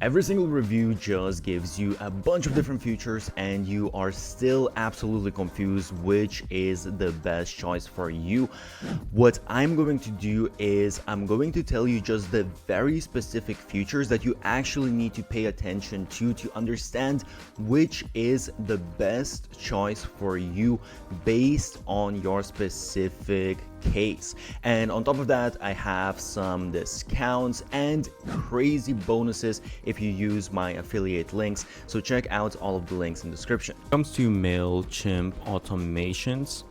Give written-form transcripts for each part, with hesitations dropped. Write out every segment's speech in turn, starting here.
Every single review just gives you a bunch of different features and you are still absolutely confused which is the best choice for you. What I'm going to do is I'm going to tell you just the very specific features that you actually need to pay attention to understand which is the best choice for you based on your specific case. And on top of that, I have some discounts and crazy bonuses if you use my affiliate links, so check out all of the links in the description. When it comes to Mailchimp automations,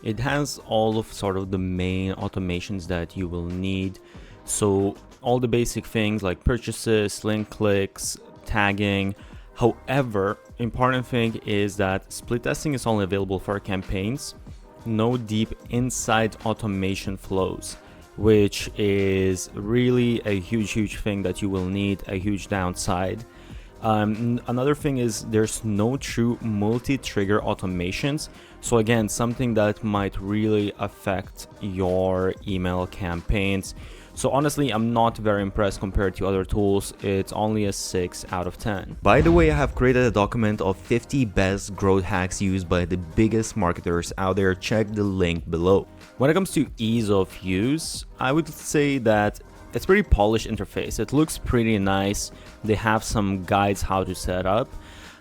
it has all of sort of the main automations that you will need. So all the basic things like purchases, link clicks, tagging. However, important thing is that split testing is only available for campaigns. No deep inside automation flows, which is really a huge thing that you will need, a huge downside. Another thing is there's no true multi-trigger automations. So again, something that might really affect your email campaigns. So honestly, I'm not very impressed compared to other tools. It's only a 6 out of 10. By the way, I have created a document of 50 best growth hacks used by the biggest marketers out there. Check the link below. When it comes to ease of use, I would say that it's pretty polished interface. It looks pretty nice. They have some guides how to set up.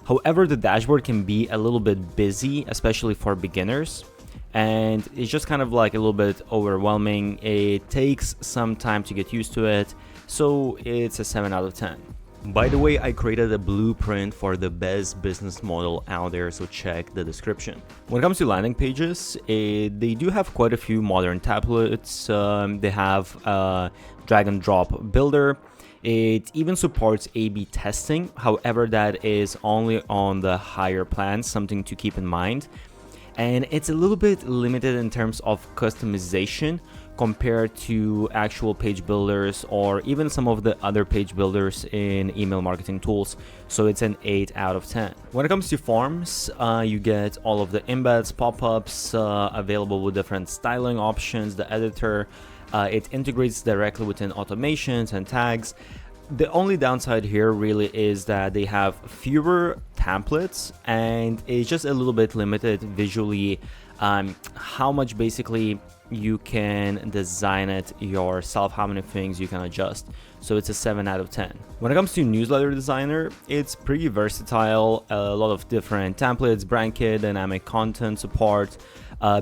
However, the dashboard can be a little bit busy, especially for beginners. And it's just kind of like a little bit overwhelming. It takes some time to get used to it, so it's a 7 out of 10. By the way, I created a blueprint for the best business model out there, so check the description. When it comes to landing pages, they do have quite a few modern templates. They have a drag and drop builder. It even supports A/B testing. However, that is only on the higher plans, something to keep in mind. And it's a little bit limited in terms of customization compared to actual page builders or even some of the other page builders in email marketing tools. So it's an 8 out of 10. When it comes to forms, you get all of the embeds, pop-ups available with different styling options, the editor. It integrates directly within automations and tags. The only downside here really is that they have fewer templates and it's just a little bit limited visually how much basically you can design it yourself, how many things you can adjust. So it's a 7 out of 10. When it comes to newsletter designer, it's pretty versatile, a lot of different templates, brand kit, dynamic content support,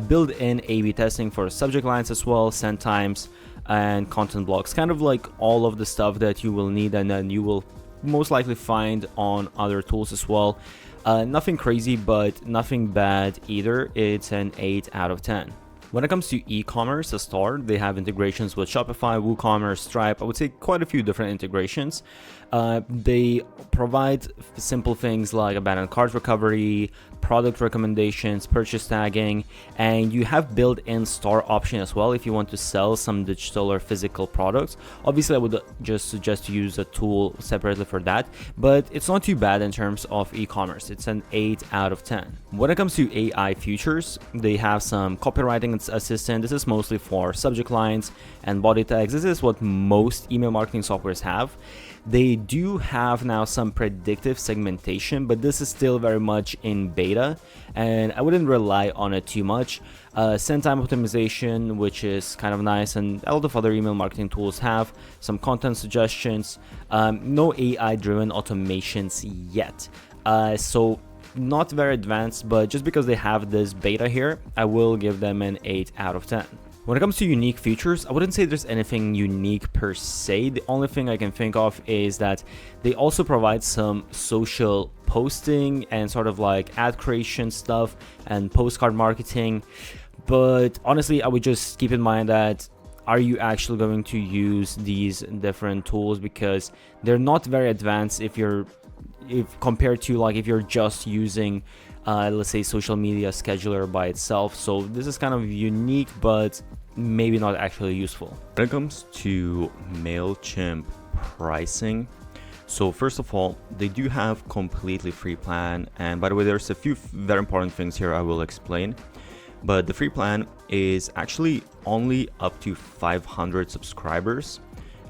built-in A/B testing for subject lines as well, send times, and content blocks, kind of like all of the stuff that you will need and then you will most likely find on other tools as well. Nothing crazy, but nothing bad either. It's an 8 out of 10. When it comes to e-commerce, a store, they have integrations with Shopify, WooCommerce, Stripe. I would say quite a few different integrations. They provide simple things like abandoned cart recovery, product recommendations, purchase tagging, and you have built-in store option as well if you want to sell some digital or physical products. Obviously, I would just suggest to use a tool separately for that, but it's not too bad in terms of e-commerce. It's an 8 out of 10. When it comes to AI features, they have some copywriting assistant. This is mostly for subject lines and body tags. This is what most email marketing softwares have. They do have now some predictive segmentation, but this is still very much in beta and I wouldn't rely on it too much. Send time optimization, which is kind of nice, and a lot of other email marketing tools have some content suggestions. No AI driven automations yet. So not very advanced, but just because they have this beta here, I will give them an 8 out of 10. When it comes to unique features, I wouldn't say there's anything unique per se. The only thing I can think of is that they also provide some social posting and sort of like ad creation stuff and postcard marketing. But honestly, I would just keep in mind that are you actually going to use these different tools, because they're not very advanced if compared to like if you're just using let's say social media scheduler by itself. So this is kind of unique, but maybe not actually useful. When it comes to Mailchimp pricing, so first of all, they do have completely free plan, and by the way, there's a few very important things here I will explain. But the free plan is actually only up to 500 subscribers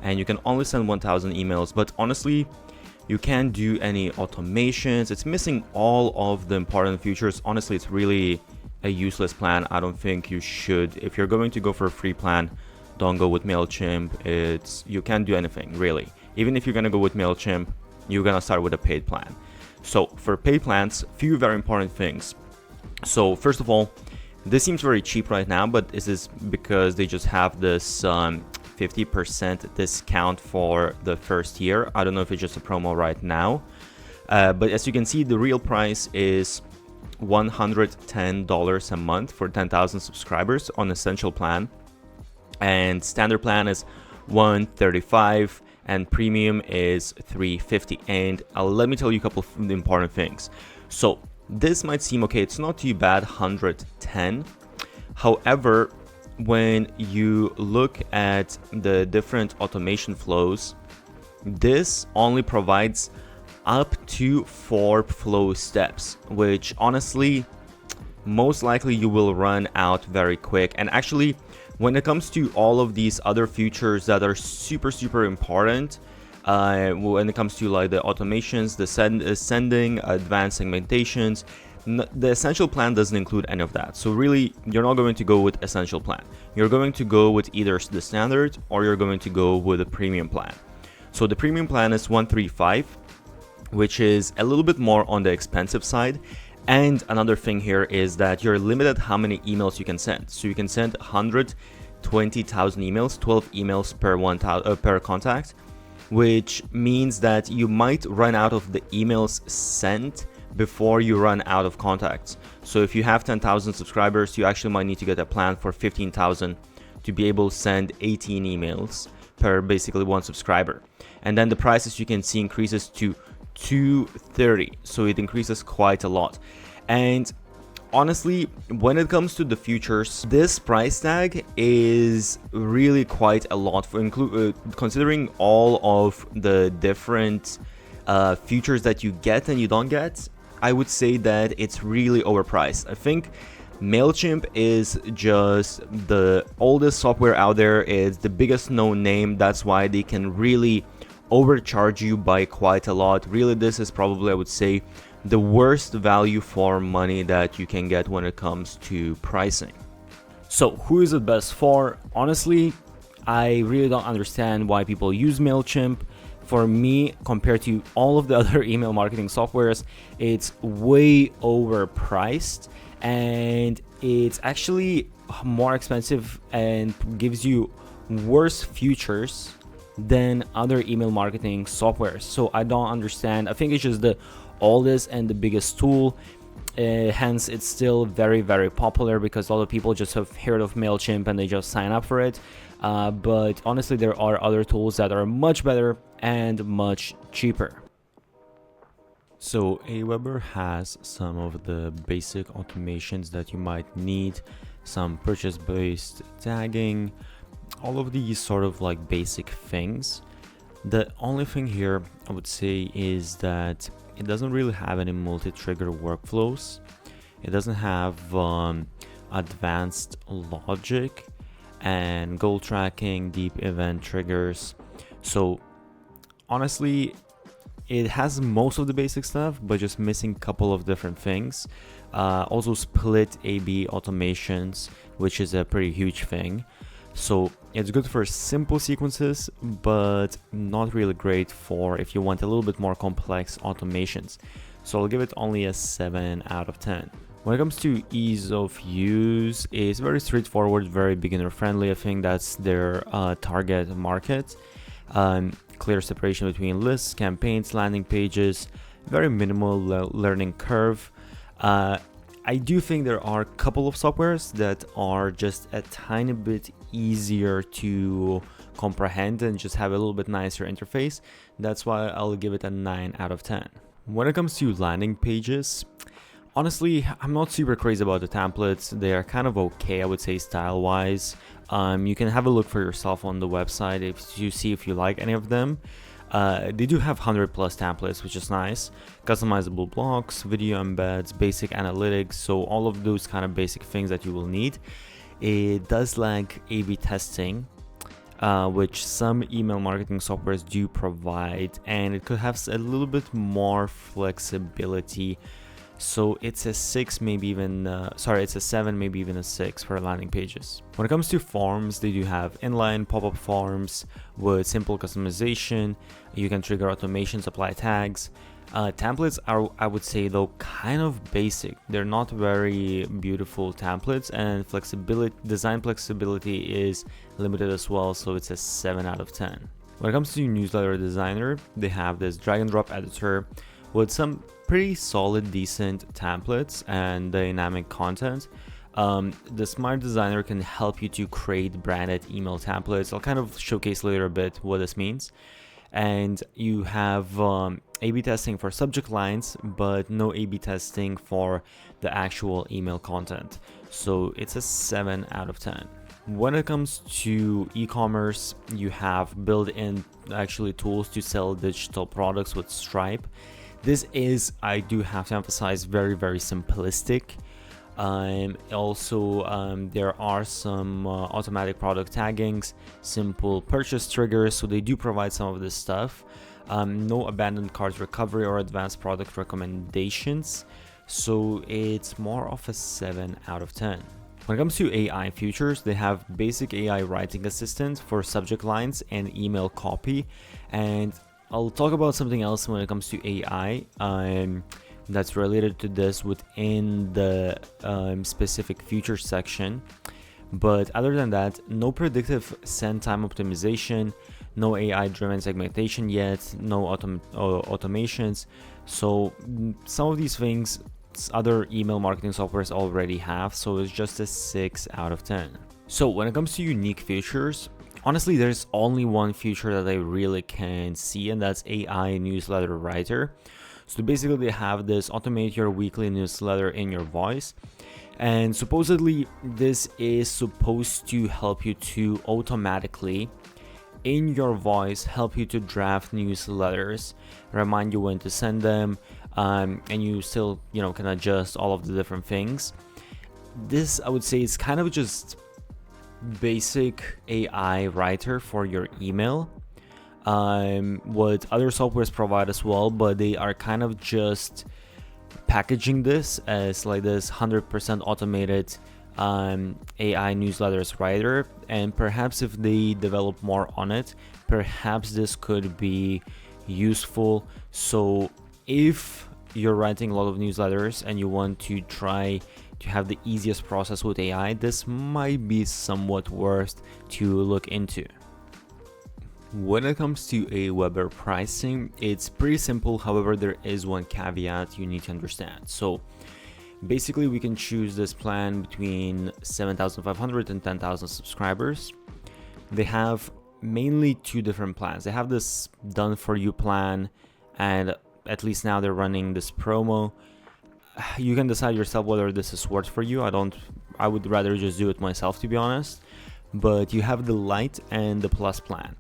and you can only send 1000 emails. But honestly, You can't do any automations. It's missing all of the important features. Honestly, it's really a useless plan. I don't think you should. If you're going to go for a free plan, don't go with Mailchimp. You can't do anything really. Even if you're gonna go with Mailchimp, you're gonna start with a paid plan. So for paid plans, few very important things. So first of all, this seems very cheap right now, but this is because they just have this 50% discount for the first year. I don't know if it's just a promo right now, but as you can see, the real price is $110 a month for 10,000 subscribers on Essential plan, and Standard plan is $135, and Premium is $350. And let me tell you a couple of important things. So this might seem okay, it's not too bad, 110. However, when you look at the different automation flows, this only provides up to 4 flow steps, which honestly, most likely you will run out very quick. And actually, when it comes to all of these other features that are super important, when it comes to like the automations, the sending, advanced segmentations, the Essential plan doesn't include any of that. So really, you're not going to go with Essential plan. You're going to go with either the Standard or you're going to go with a Premium plan. So the Premium plan is $135, which is a little bit more on the expensive side. And another thing here is that you're limited how many emails you can send. So you can send 120,000 emails, 12 emails per contact, which means that you might run out of the emails sent before you run out of contacts. So if you have 10,000 subscribers, you actually might need to get a plan for 15,000 to be able to send 18 emails per basically one subscriber. And then the price, as you can see, increases to $230, so it increases quite a lot. And honestly, when it comes to the features, this price tag is really quite a lot for considering all of the different features that you get and you don't get. I would say that it's really overpriced. I think Mailchimp is just the oldest software out there. It's the biggest known name. That's why they can really overcharge you by quite a lot. Really, this is probably, I would say, the worst value for money that you can get when it comes to pricing. So who is it best for? Honestly, I really don't understand why people use Mailchimp. For me, compared to all of the other email marketing softwares, it's way overpriced and it's actually more expensive and gives you worse features than other email marketing softwares. So I don't understand. I think it's just the oldest and the biggest tool, hence it's still very popular because a lot of people just have heard of Mailchimp and they just sign up for it. But honestly, there are other tools that are much better and much cheaper. So AWeber has some of the basic automations that you might need, some purchase-based tagging, all of these sort of like basic things. The only thing here I would say is that it doesn't really have any multi-trigger workflows. It doesn't have advanced logic and goal tracking, deep event triggers. So honestly, it has most of the basic stuff, but just missing a couple of different things. Also split A/B automations, which is a pretty huge thing. So it's good for simple sequences, but not really great for if you want a little bit more complex automations. So I'll give it only a 7 out of 10. When it comes to ease of use, it's very straightforward, very beginner friendly. I think that's their target market. Clear separation between lists, campaigns, landing pages, very minimal learning curve. I do think there are a couple of softwares that are just a tiny bit easier to comprehend and just have a little bit nicer interface. That's why I'll give it a 9 out of 10. When it comes to landing pages, honestly, I'm not super crazy about the templates. They are kind of okay, I would say, style-wise. You can have a look for yourself on the website if you see if you like any of them. They do have 100+ templates, which is nice. Customizable blocks, video embeds, basic analytics, so all of those kind of basic things that you will need. It does like A/B testing. which some email marketing softwares do provide, and it could have a little bit more flexibility. So it's a 6, maybe even, it's a 7, maybe even a 6 for landing pages. When it comes to forms, they do have inline pop-up forms with simple customization. You can trigger automations, apply tags. Templates are, I would say though, kind of basic. They're not very beautiful templates, and design flexibility is limited as well, so it's a 7 out of 10. When it comes to newsletter designer, they have this drag and drop editor with some pretty solid, decent templates and dynamic content. The smart designer can help you to create branded email templates. I'll kind of showcase later a bit what this means. And you have A/B testing for subject lines, but no A/B testing for the actual email content. So it's a 7 out of 10. When it comes to e-commerce, you have built-in actually tools to sell digital products with Stripe. This is, I do have to emphasize, very, very simplistic. There are some automatic product taggings, simple purchase triggers, so they do provide some of this stuff. No abandoned cart recovery or advanced product recommendations, so it's more of a 7 out of 10. When it comes to AI features, they have basic AI writing assistant for subject lines and email copy, and I'll talk about something else when it comes to AI that's related to this within the specific feature section. But other than that, no predictive send time optimization, no AI driven segmentation yet, no automations. So some of these things other email marketing softwares already have, so it's just a 6 out of 10. So when it comes to unique features, honestly, there's only one feature that I really can see, and that's AI newsletter writer. So basically they have this automate your weekly newsletter in your voice, and supposedly this is supposed to help you to automatically in your voice help you to draft newsletters, remind you when to send them, and you still can adjust all of the different things. This, I would say, is kind of just basic AI writer for your email, what other softwares provide as well, but they are kind of just packaging this as like this 100% automated AI newsletters writer. And perhaps if they develop more on it, perhaps this could be useful. So if you're writing a lot of newsletters and you want to try to have the easiest process with AI, this might be somewhat worth to look into. When it comes to AWeber pricing, it's pretty simple. However, there is one caveat you need to understand. So basically we can choose this plan between 7,500 and 10,000 subscribers. They have mainly two different plans. They have this done for you plan, and at least now they're running this promo. You can decide yourself whether this is worth for you. I would rather just do it myself, to be honest. But you have the Lite and the Plus plan.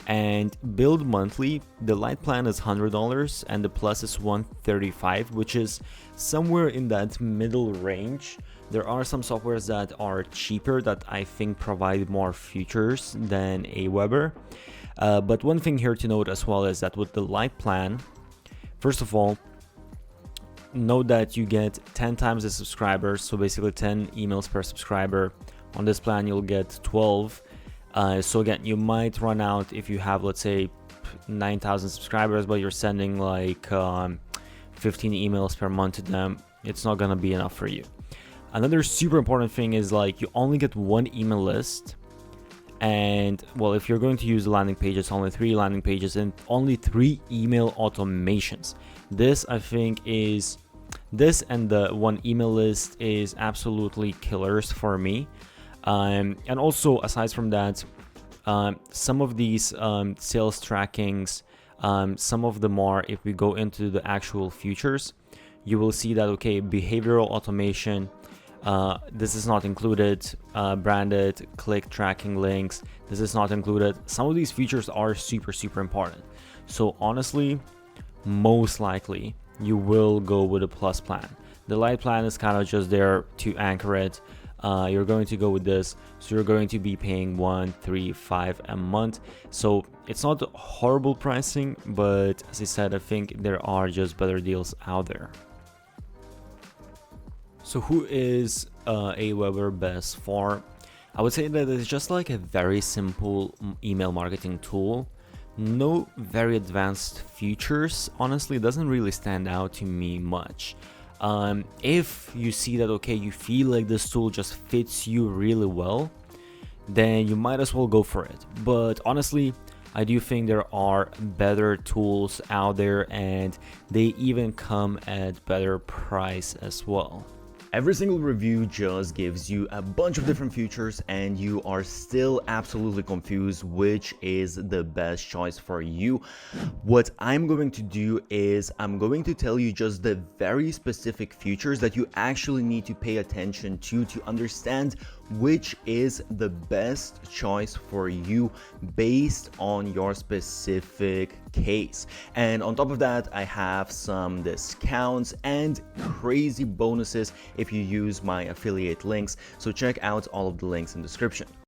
And billed monthly, the Lite plan is $100 and the Plus is $135, which is somewhere in that middle range. There are some softwares that are cheaper that I think provide more features than AWeber. But one thing here to note as well is that with the Lite plan, first of all, note that you get 10 times the subscribers, so basically 10 emails per subscriber. On this plan, you'll get 12. So again, you might run out if you have, let's say, 9,000 subscribers, but you're sending like 15 emails per month to them. It's not gonna be enough for you. Another super important thing is like you only get one email list, and well, if you're going to use the landing page, it's only 3 landing pages and only 3 email automations. This, I think, is this and the one email list is absolutely killers for me. And also, aside from that, some of these sales trackings, some of them are, if we go into the actual features, you will see that, okay, behavioral automation, this is not included, branded click tracking links, this is not included. Some of these features are super, super important. So honestly, most likely you will go with a Plus plan. The Lite plan is kind of just there to anchor it. you're going to go with this. So you're going to be paying 135 a month. So it's not horrible pricing, but as I said, I think there are just better deals out there. So who is AWeber best for? I would say that it's just like a very simple email marketing tool. No very advanced features. Honestly, it doesn't really stand out to me much. If you see that, okay, you feel like this tool just fits you really well, then you might as well go for it. But honestly, I do think there are better tools out there, and they even come at better price as well. Every single review just gives you a bunch of different features and you are still absolutely confused which is the best choice for you. What I'm going to do is I'm going to tell you just the very specific features that you actually need to pay attention to understand which is the best choice for you based on your specific case. And on top of that, I have some discounts and crazy bonuses if you use my affiliate links. So check out all of the links in the description.